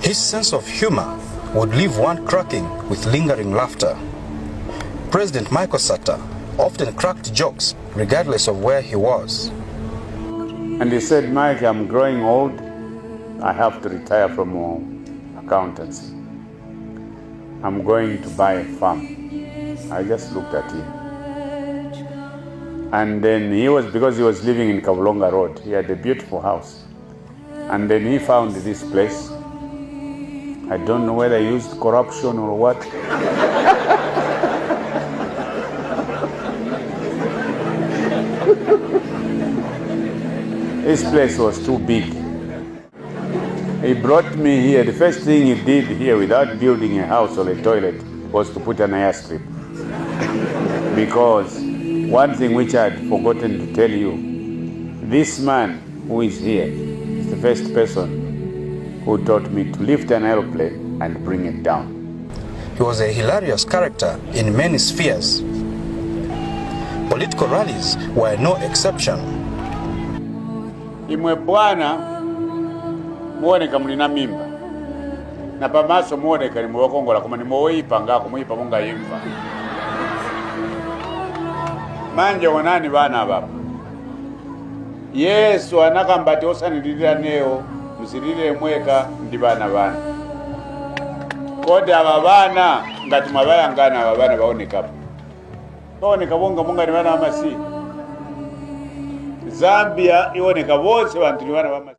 His sense of humor would leave one cracking with lingering laughter. President Michael Sata often cracked jokes regardless of where he was. And he said, Mike, I'm growing old. I have to retire from accountancy. I'm going to buy a farm. I just looked at him. And then because he was living in Kavulonga Road, he had a beautiful house. And then he found this place. I don't know whether he used corruption or what. This place was too big. He brought me here. The first thing he did here, without building a house or a toilet, was to put an airstrip. Because one thing which I had forgotten to tell you, this man who is here is the first person who taught me to lift an aeroplane and bring it down. He was a hilarious character in many spheres. Political rallies were no exception. Imwe bwana muoneka mulina mimba na pamaso muoneka ni muwakongola kuma ni muoipa ngako muipa munga imva manje wanani bana baba Yesu anakambati osanilira neo musirire mweka ndi bana kode aba bana ngati mabayangana aba bana baoneka bonga munga ni bana bamasi Zambia iwoneka bose bantu ni bana bamasi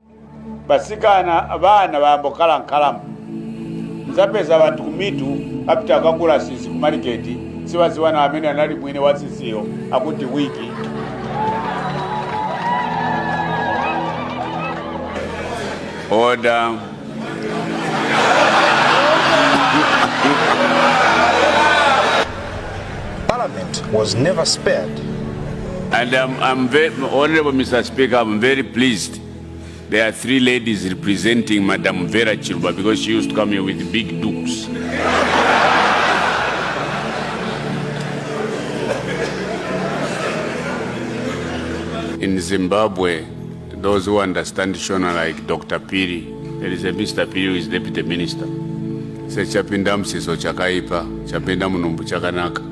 basikana abana bambokala nkalamu nzapeza abantu kumitu apita kakula sisi ku market siwaziwana amene anali mwine wasisiyo akuti wiki order. Parliament was never spared. And I'm very, Honorable Mr. Speaker, I'm very pleased. There are 3 ladies representing Madam Vera Chiluba because she used to come here with big dukes. In Zimbabwe, those who understand Shona like Dr. Piri, there is a Mr. Piri who is deputy minister. Say chapinda msiso chakaipa, chapinda munumbu chakanaka.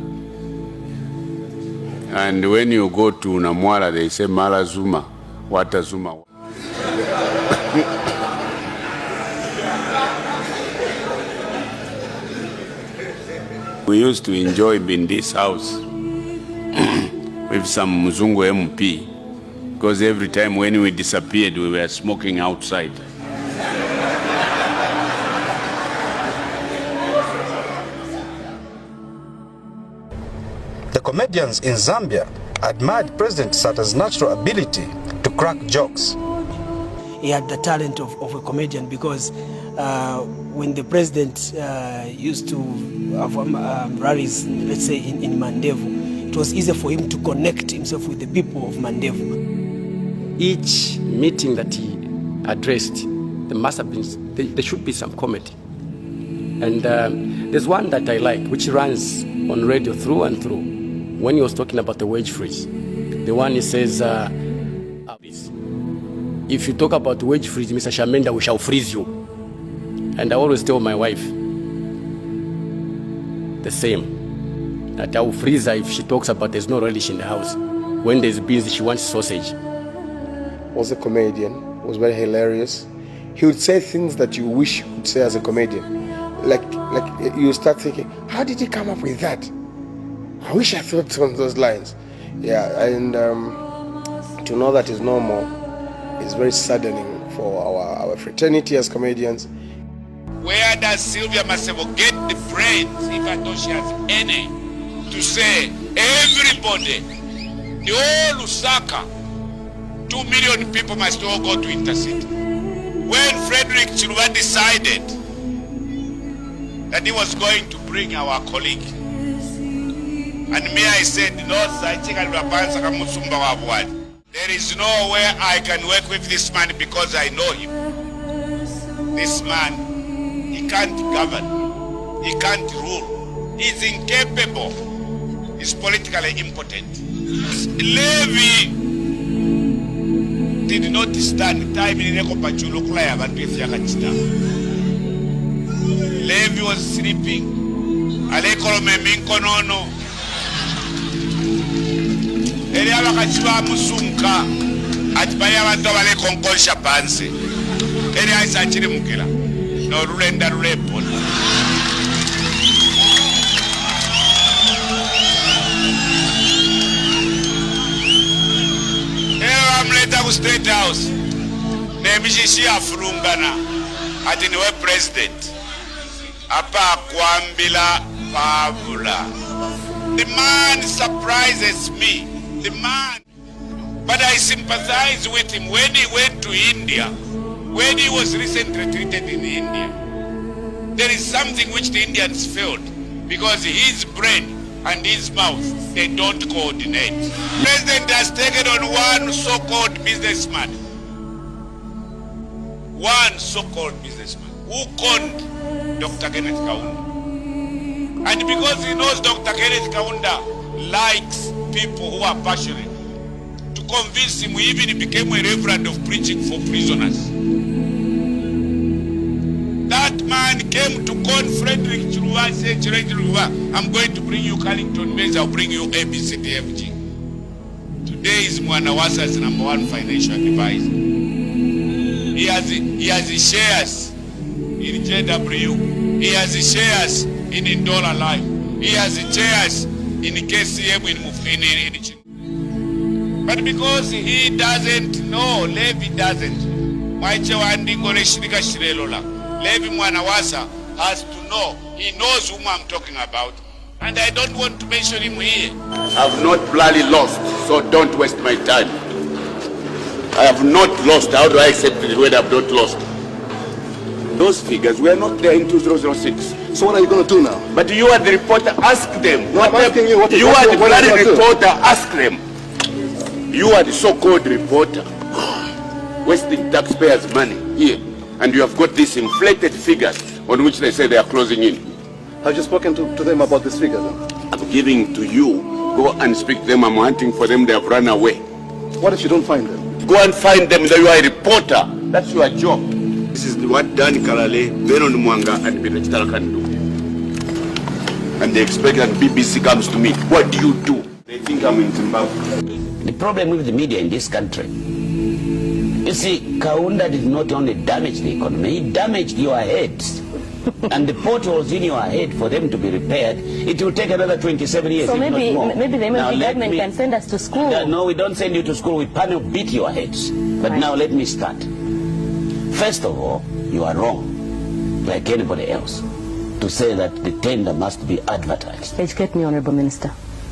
And when you go to Namwala, they say Mala Zuma, Wata Zuma. We used to enjoy in this house with some Mzungu MP, because every time when we disappeared, we were smoking outside. The comedians in Zambia admired President Sata's natural ability to crack jokes. He had the talent of a comedian because when the president used to have rallies, let's say in Mandevu, it was easier for him to connect himself with the people of Mandevu. Each meeting that he addressed, there should be some comedy. And there's one that I like, which runs on radio through and through, when he was talking about the wage freeze. The one he says, if you talk about wage freeze, Mr. Shamenda, we shall freeze you. And I always tell my wife the same, that I will freeze her if she talks about there's no relish in the house. When there's beans, she wants sausage. Was a comedian, was very hilarious. He would say things that you wish he would say as a comedian. Like you start thinking, how did he come up with that? I wish I thought on those lines. Yeah, and to know that is no more is very saddening for our fraternity as comedians. Where does Sylvia Masebo get the brains, if I know she has any, to say everybody, the whole Lusaka, 2 million people must all go to intercity? When Frederick Chiluba decided that he was going to bring our colleague, and me, I said, no, there is no way I can work with this man because I know him. This man, he can't govern, he can't rule, he's incapable, he's politically impotent. Levy did not stand time in Nekopachulu Klaya, but with Yakachita. Levy was sleeping. Alekolome minkonono. Eli abakachiba musumka. Atibaya abantu abale konkolsha pansi. Eli aisa chiri mukila. No rulenda rulepo. Amleta ku State House. Nemishishi afurungana. Ati niwe president. Apa kwambila pavula. The man surprises me. The man. But I sympathize with him when he went to India. When he was recently treated in India. There is something which the Indians failed. Because his brain and his mouth, they don't coordinate. The president has taken on one so-called businessman. One so-called businessman who conned Dr. Kenneth Kaunda. And because he knows Dr. Kenneth Kaunda likes people who are passionate, to convince him, he even became a reverend of preaching for prisoners. That man came to con Frederick Chiluba, said, Chiluba, I'm going to bring you Carlington Maize, I'll bring you ABCDFG. Today is Mwanawasa's #1 financial advisor. He has shares in JW. He has shares in Indola Life. He has shares in KCM in But because he doesn't know, Levy doesn't. Levy Mwanawasa has to know. He knows whom I'm talking about. And I don't want to mention him here. I have not bloody lost, so don't waste my time. I have not lost. How do I accept the word I've not lost? Those figures were not there in 2006. So what are you going to do now? But you are the reporter, ask them. No, I'm asking you what you are the bloody reporter, ask them. You are the so-called reporter, wasting taxpayers' money here. And you have got these inflated figures on which they say they are closing in. Have you spoken to them about this figure then? I'm giving to you. Go and speak to them. I'm hunting for them. They have run away. What if you don't find them? Go and find them. You are a reporter. That's your job. This is what Dan Kalale, Benon Mwanga, and Birechitara can do. And they expect that BBC comes to me. What do you do? They think I'm in Zimbabwe. The problem with the media in this country, you see, Kaunda did not only damage the economy, he damaged your heads. And the potholes in your head, for them to be repaired, it will take another 27 years. So maybe the MLP government can send us to school. No, we don't send you to school. We panel beat your heads. But now let me start. First of all, you are wrong, like anybody else, to say that the tender must be advertised. Educate me, Honorable Minister.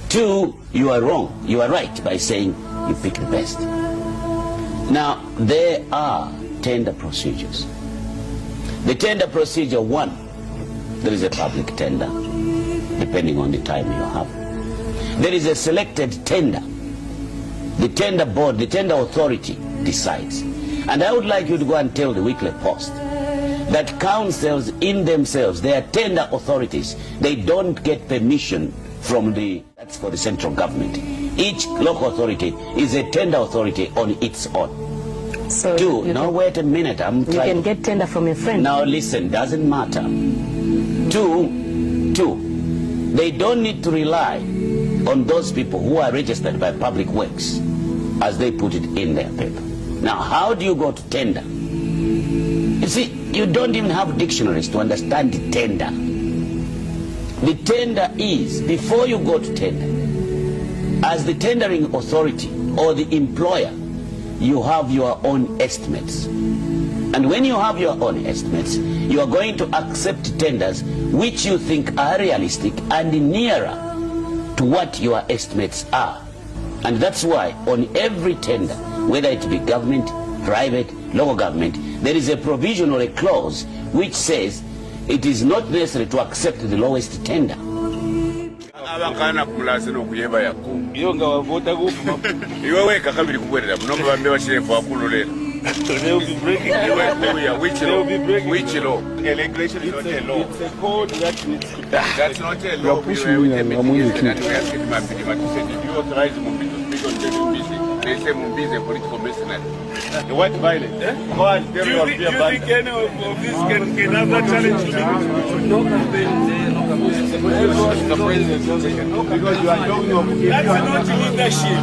2, you are wrong. You are right by saying you pick the best. Now, there are tender procedures. The tender procedure 1, there is a public tender, depending on the time you have. There is a selected tender. The tender board, the tender authority decides. And I would like you to go and tell the Weekly Post that councils in themselves, they are tender authorities. They don't get permission from that's for the central government. Each local authority is a tender authority on its own. So 2, now wait a minute, I'm trying. You can get tender from your friend. Now listen, doesn't matter. 2, they don't need to rely on those people who are registered by Public Works as they put it in their paper. Now, how do you go to tender? You see, you don't even have dictionaries to understand the tender. The tender is, before you go to tender, as the tendering authority or the employer, you have your own estimates. And when you have your own estimates, you are going to accept tenders which you think are realistic and nearer to what your estimates are. And that's why on every tender, whether it be government, private, local government, there is a provision or a clause which says it is not necessary to accept the lowest tender. Abakana kumulase nokuyeba yakho. Iyo ngawavota kuphi? Iwe weka kabiri kubwerera munombe bambe bashirefu akululera. They will be breaking the law. Which law? Which law? Regulation is not a law. It's a code that needs to be. That's not a law. You are pushing me. I'm only kidding. You authorize me to speak on television. They say Mumbi is a political mercenary. The white violence. Go and tell me Rupiah Banda. Do you think any of this can have that challenge? No campaign. The president because you are talking of that's not leadership.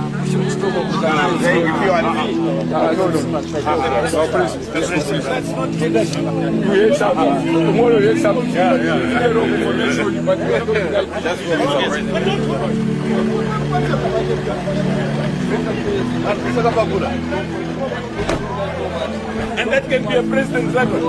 If you are me. That's not leadership. You hate something. Tomorrow you hate something. And that can be a president's record.